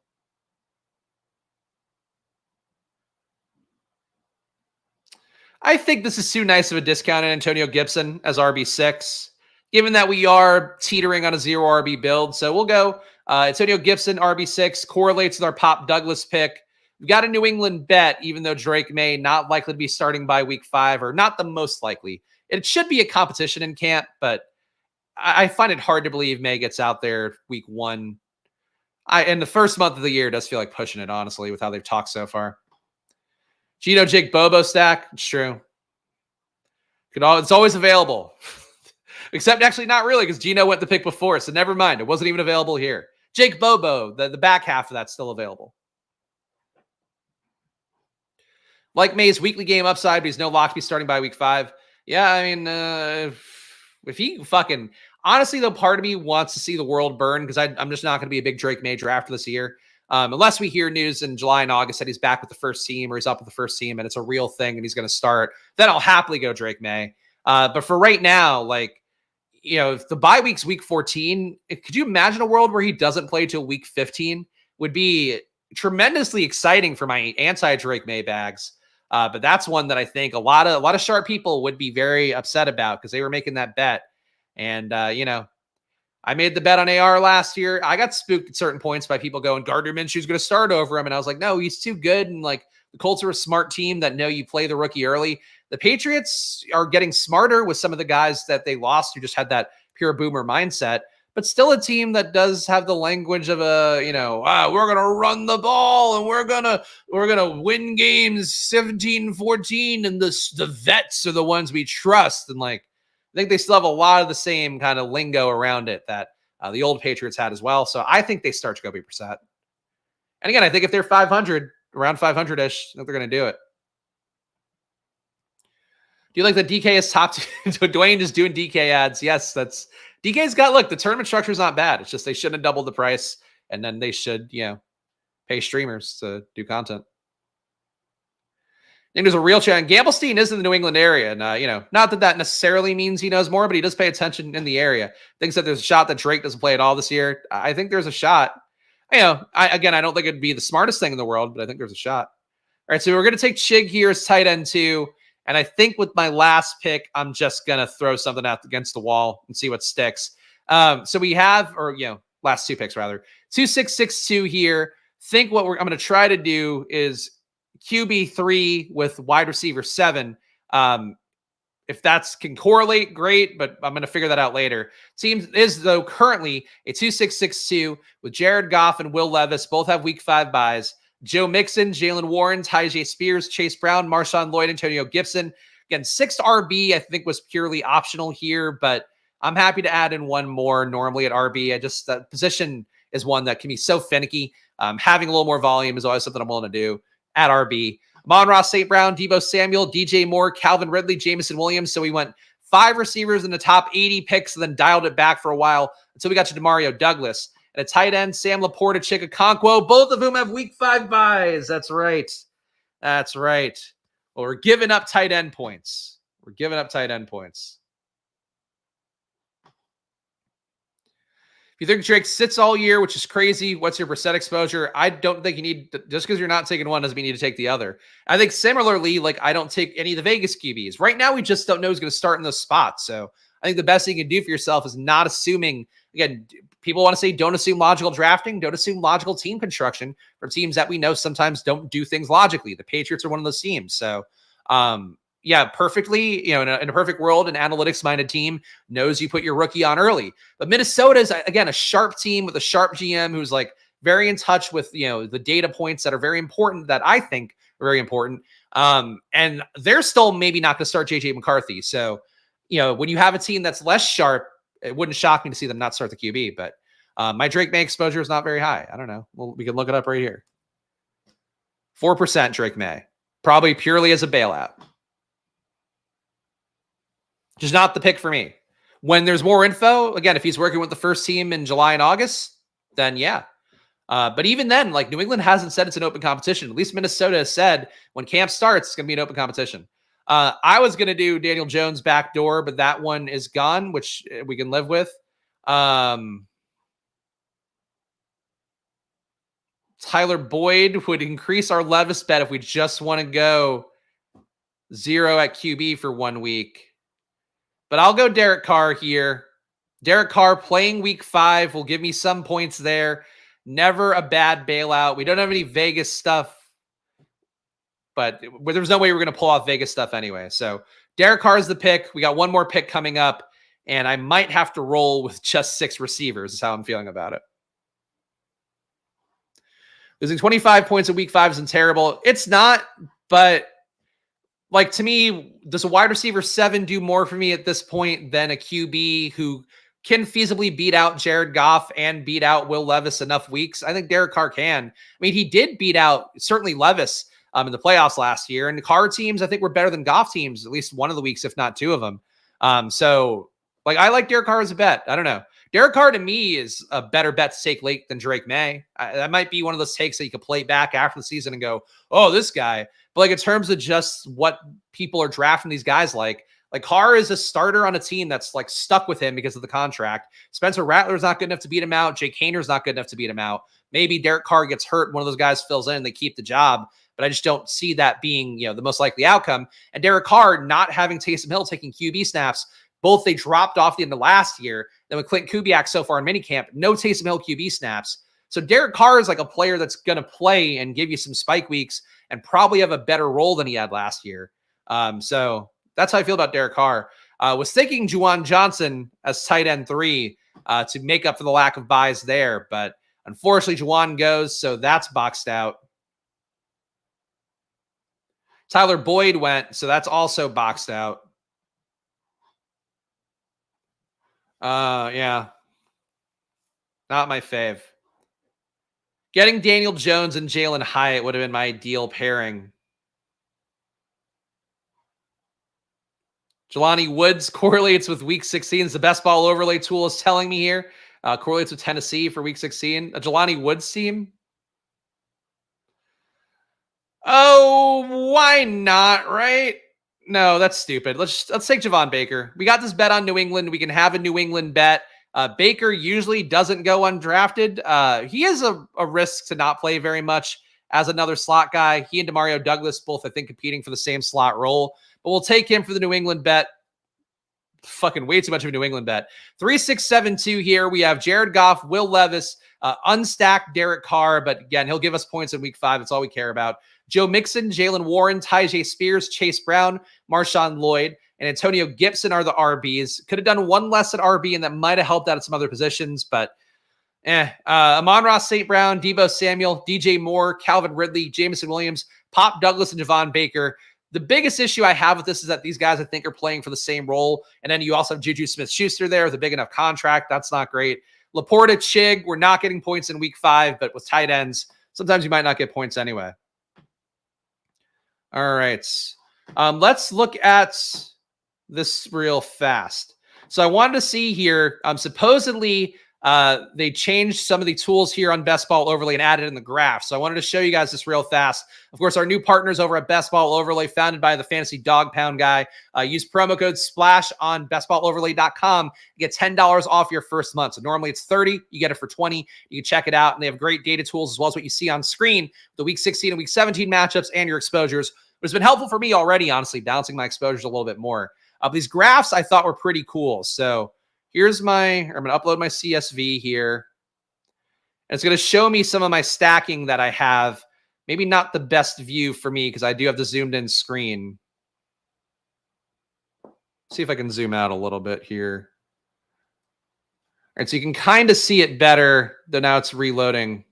I think this is too nice of a discount on Antonio Gibson as RB6, given that we are teetering on a 0 RB build. So we'll go Antonio Gibson, RB6, correlates with our Pop Douglas pick. We've got a New England bet, even though Drake May not likely to be starting by week 5, or not the most likely. It should be a competition in camp, but I find it hard to believe May gets out there week 1. In the first month of the year, does feel like pushing it, honestly, with how they've talked so far. Gino Jake Bobo stack. It's true. It's always available. Except actually not really, because Gino went the pick before, so never mind. It wasn't even available here. Jake Bobo, the back half of that's still available. Like May's weekly game upside, but he's no lock to be starting by week 5. Yeah, I mean, if he fucking... Honestly, though, part of me wants to see the world burn because I'm just not going to be a big Drake May drafter this year. Unless we hear news in July and August that he's back with the first team or he's up with the first team and it's a real thing and he's going to start, then I'll happily go Drake May. But for right now, like, if the bye week's week 14, could you imagine a world where he doesn't play till week 15? Would be tremendously exciting for my anti-Drake May bags. But that's one that I think a lot of sharp people would be very upset about because they were making that bet. And, I made the bet on AR last year. I got spooked at certain points by people going, Gardner Minshew's going to start over him. And I was like, no, he's too good. And like the Colts are a smart team that know you play the rookie early. The Patriots are getting smarter with some of the guys that they lost who just had that pure boomer mindset, but still a team that does have the language of a, we're going to run the ball and we're going to win games 17-14. And the vets are the ones we trust. And like, I think they still have a lot of the same kind of lingo around it that the old Patriots had as well. So I think they start Jacoby Brissett. And again, I think if they're 500, around 500-ish, I think they're going to do it. Do you like that DK is top two? Dwayne is doing DK ads. Yes, DK's got, look, the tournament structure is not bad. It's just they shouldn't have doubled the price. And then they should, pay streamers to do content. I think there's a real chance. Gamblestein is in the New England area. And, not that necessarily means he knows more, but he does pay attention in the area. Thinks that there's a shot that Drake doesn't play at all this year. I think there's a shot. I don't think it'd be the smartest thing in the world, but I think there's a shot. All right, so we're going to take Chig here as tight end 2. And I think with my last pick, I'm just going to throw something out against the wall and see what sticks. So we have, last 2 picks rather, 2662 here. Think what I'm going to try to do is QB3 with wide receiver 7. If that's can correlate, great, but I'm going to figure that out later. Team is, though, currently a 2662 with Jared Goff and Will Levis. Both have week 5 buys. Joe Mixon, Jalen Warren, Tyjae Spears, Chase Brown, Marshawn Lloyd, Antonio Gibson. Again, 6th RB, I think, was purely optional here, but I'm happy to add in one more normally at RB. That position is one that can be so finicky. Having a little more volume is always something I'm willing to do at RB. Amon-Ra St. Brown, Deebo Samuel, DJ Moore, Calvin Ridley, Jameson Williams. So we went 5 receivers in the top 80 picks and then dialed it back for a while until we got to DeMario Douglas. And a tight end, Sam Laporta, Chika Okonkwo, both of whom have week 5 buys. That's right. Well, we're giving up tight end points. If you think Drake sits all year, which is crazy, what's your Brissett exposure? I don't think you need to, just because you're not taking one doesn't mean you need to take the other. I think similarly, like I don't take any of the Vegas QBs. Right now, we just don't know who's going to start in those spots. So I think the best thing you can do for yourself is not assuming, again, people want to say don't assume logical drafting, don't assume logical team construction from teams that we know sometimes don't do things logically. The Patriots are one of those teams. So, perfectly, in a perfect world, an analytics-minded team knows you put your rookie on early. But Minnesota is, again, a sharp team with a sharp GM who's like very in touch with, the data points that are very important that I think are very important. And they're still maybe not going to start JJ McCarthy. So, when you have a team that's less sharp, it wouldn't shock me to see them not start the QB. But my Drake May exposure is not very high. I don't know. Well, we can look it up right here. 4% Drake May, probably purely as a bailout. Just not the pick for me. When there's more info, again, if he's working with the first team in July and August, then yeah. But even then, like New England hasn't said it's an open competition. At least Minnesota has said when camp starts, it's going to be an open competition. I was going to do Daniel Jones backdoor, but that one is gone, which we can live with. Tyler Boyd would increase our Levis bet if we just want to go 0 at QB for 1 week. But I'll go Derek Carr here. Derek Carr playing week 5 will give me some points there. Never a bad bailout. We don't have any Vegas stuff, but there was no way we were going to pull off Vegas stuff anyway. So Derek Carr is the pick. We got one more pick coming up. and I might have to roll with just 6 receivers is how I'm feeling about it. Losing 25 points in week 5 isn't terrible. It's not, but like, to me, does a wide receiver 7 do more for me at this point than a QB who can feasibly beat out Jared Goff and beat out Will Levis enough weeks? I think Derek Carr can. I mean, he did beat out certainly Levis in the playoffs last year, and the Carr teams, I think, were better than Goff teams, at least one of the weeks, if not 2 of them. So, like, I like Derek Carr as a bet. I don't know. Derek Carr, to me, is a better bet to take late than Drake May. That might be one of those takes that you could play back after the season and go, oh, this guy. But like, in terms of just what people are drafting these guys like Carr is a starter on a team that's like stuck with him because of the contract. Spencer Rattler's not good enough to beat him out. Jake Hayner's not good enough to beat him out. Maybe Derek Carr gets hurt. One of those guys fills in and they keep the job. But I just don't see that being, the most likely outcome. And Derek Carr not having Taysom Hill taking QB snaps, both they dropped off the end of last year. Then with Clint Kubiak so far in minicamp, no Taysom Hill QB snaps. So Derek Carr is like a player that's going to play and give you some spike weeks and probably have a better role than he had last year. So that's how I feel about Derek Carr. Was thinking Juwan Johnson as tight end 3 to make up for the lack of buys there. But unfortunately, Juwan goes, so that's boxed out. Tyler Boyd went, so that's also boxed out. Yeah. Not my fave. Getting Daniel Jones and Jalen Hyatt would have been my ideal pairing. Jelani Woods correlates with week 16. The best ball overlay tool is telling me here. Correlates with Tennessee for week 16. A Jelani Woods team? Oh, why not, right? No, that's stupid. Let's take Javon Baker. We got this bet on New England. We can have a New England bet. Baker usually doesn't go undrafted. He is a risk to not play very much as another slot guy. He and Demario Douglas both, I think, competing for the same slot role. But we'll take him for the New England bet. Fucking way too much of a New England bet. 3-6-7-2 here. We have Jared Goff, Will Levis, unstacked Derek Carr. But again, he'll give us points in week 5. That's all we care about. Joe Mixon, Jalen Warren, Tyjae Spears, Chase Brown, Marshawn Lloyd, and Antonio Gibson are the RBs. Could have done one less at RB, and that might have helped out at some other positions, but Amon-Ra St. Brown, Deebo Samuel, DJ Moore, Calvin Ridley, Jameson Williams, Pop Douglas, and Javon Baker. The biggest issue I have with this is that these guys, I think, are playing for the same role. And then you also have Juju Smith-Schuster there with a big enough contract. That's not great. Laporta, Chig, we're not getting points in week 5, but with tight ends, sometimes you might not get points anyway. All right. Let's look at this real fast. So I wanted to see here, supposedly they changed some of the tools here on Best Ball Overlay and added in the graph. So I wanted to show you guys this real fast. Of course, our new partners over at Best Ball Overlay, founded by the Fantasy Dog Pound guy. Use promo code SPLASH on bestballoverlay.com. You get $10 off your first month. So normally it's $30. You get it for $20. You can check it out. And they have great data tools as well as what you see on screen, the week 16 and week 17 matchups and your exposures. But it's been helpful for me already, honestly, balancing my exposures a little bit more. These graphs I thought were pretty cool. So here's I'm going to upload my CSV here. And it's going to show me some of my stacking that I have. Maybe not the best view for me because I do have the zoomed in screen. See if I can zoom out a little bit here. All right, so you can kind of see it better, though now it's reloading.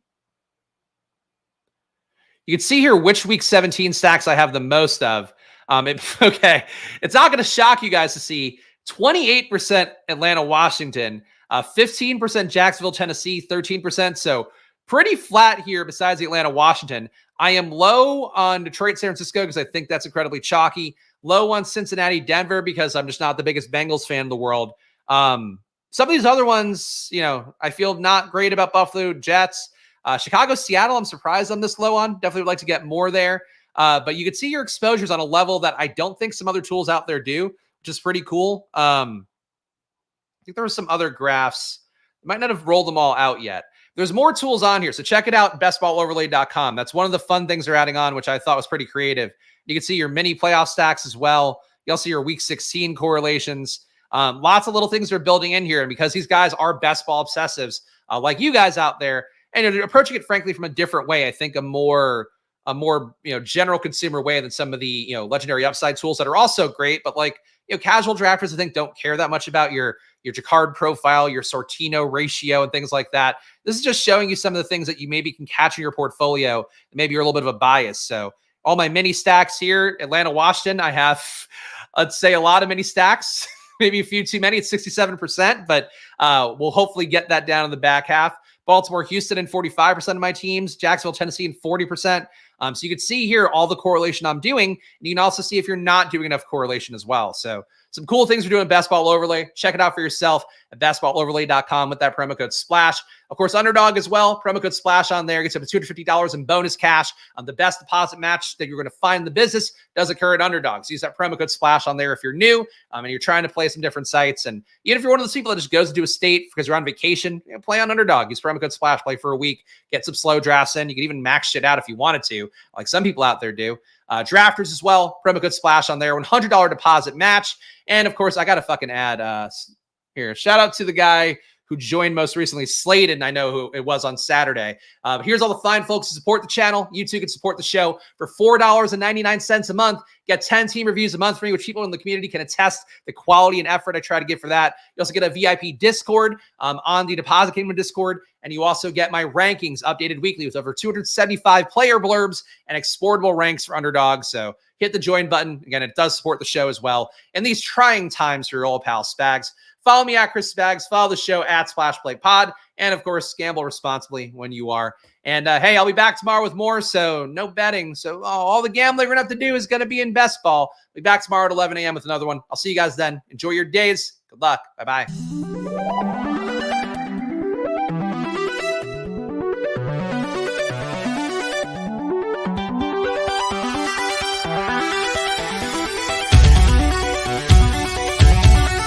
You can see here which week 17 stacks I have the most of. Okay, it's not going to shock you guys to see 28% Atlanta, Washington, 15% Jacksonville, Tennessee, 13%. So pretty flat here besides the Atlanta, Washington. I am low on Detroit, San Francisco because I think that's incredibly chalky. Low on Cincinnati, Denver because I'm just not the biggest Bengals fan in the world. Some of these other ones, I feel not great about Buffalo, Jets. Chicago, Seattle, I'm surprised I'm this low on. Definitely would like to get more there. But you can see your exposures on a level that I don't think some other tools out there do, which is pretty cool. I think there were some other graphs. I might not have rolled them all out yet. There's more tools on here. So check it out, bestballoverlay.com. That's one of the fun things they're adding on, which I thought was pretty creative. You can see your mini playoff stacks as well. You also see your week 16 correlations. Lots of little things they're building in here. And because these guys are best ball obsessives, like you guys out there, and you're approaching it, frankly, from a different way. I think a more a more, general consumer way than some of the, legendary upside tools that are also great, but like, casual drafters, I think, don't care that much about your card profile, your Sortino ratio, and things like that. This is just showing you some of the things that you maybe can catch in your portfolio. Maybe you're a little bit of a bias. So all my mini stacks here, Atlanta, Washington, I have, I'd say, a lot of mini stacks, maybe a few too many. It's 67%, but we'll hopefully get that down in the back half. Baltimore, Houston in 45% of my teams, Jacksonville, Tennessee in 40%. So you can see here all the correlation I'm doing. And you can also see if you're not doing enough correlation as well. So some cool things we're doing in Best Ball Overlay. Check it out for yourself at bestballoverlay.com with that promo code SPLASH. Of course, Underdog as well. Promo code SPLASH on there gets up to $250 in bonus cash. The best deposit match that you're going to find in the business does occur at Underdog. So use that promo code SPLASH on there if you're new and you're trying to play some different sites. And even if you're one of those people that just goes to a state because you're on vacation, play on Underdog. Use promo code SPLASH, play for a week, get some slow drafts in. You can even max shit out if you wanted to, like some people out there do. Drafters as well, promo code SPLASH on there, $100 deposit match. And of course, I got to fucking add here, shout out to the guy who joined most recently, Sladen. I know who it was on Saturday. Here's all the fine folks who support the channel. You too can support the show for $4.99 a month. Get 10 team reviews a month for me, which people in the community can attest the quality and effort I try to give for that. You also get a VIP Discord on the Deposit Kingdom Discord. And you also get my rankings updated weekly with over 275 player blurbs and exportable ranks for Underdog. So hit the join button. Again, it does support the show as well in these trying times for your old pal Spags. Follow me at Chris Spags. Follow the show at SplashPlayPod. And of course, gamble responsibly when you are. And hey, I'll be back tomorrow with more. So no betting. So all the gambling we're going to have to do is going to be in Best Ball. I'll be back tomorrow at 11 a.m. with another one. I'll see you guys then. Enjoy your days. Good luck. Bye-bye.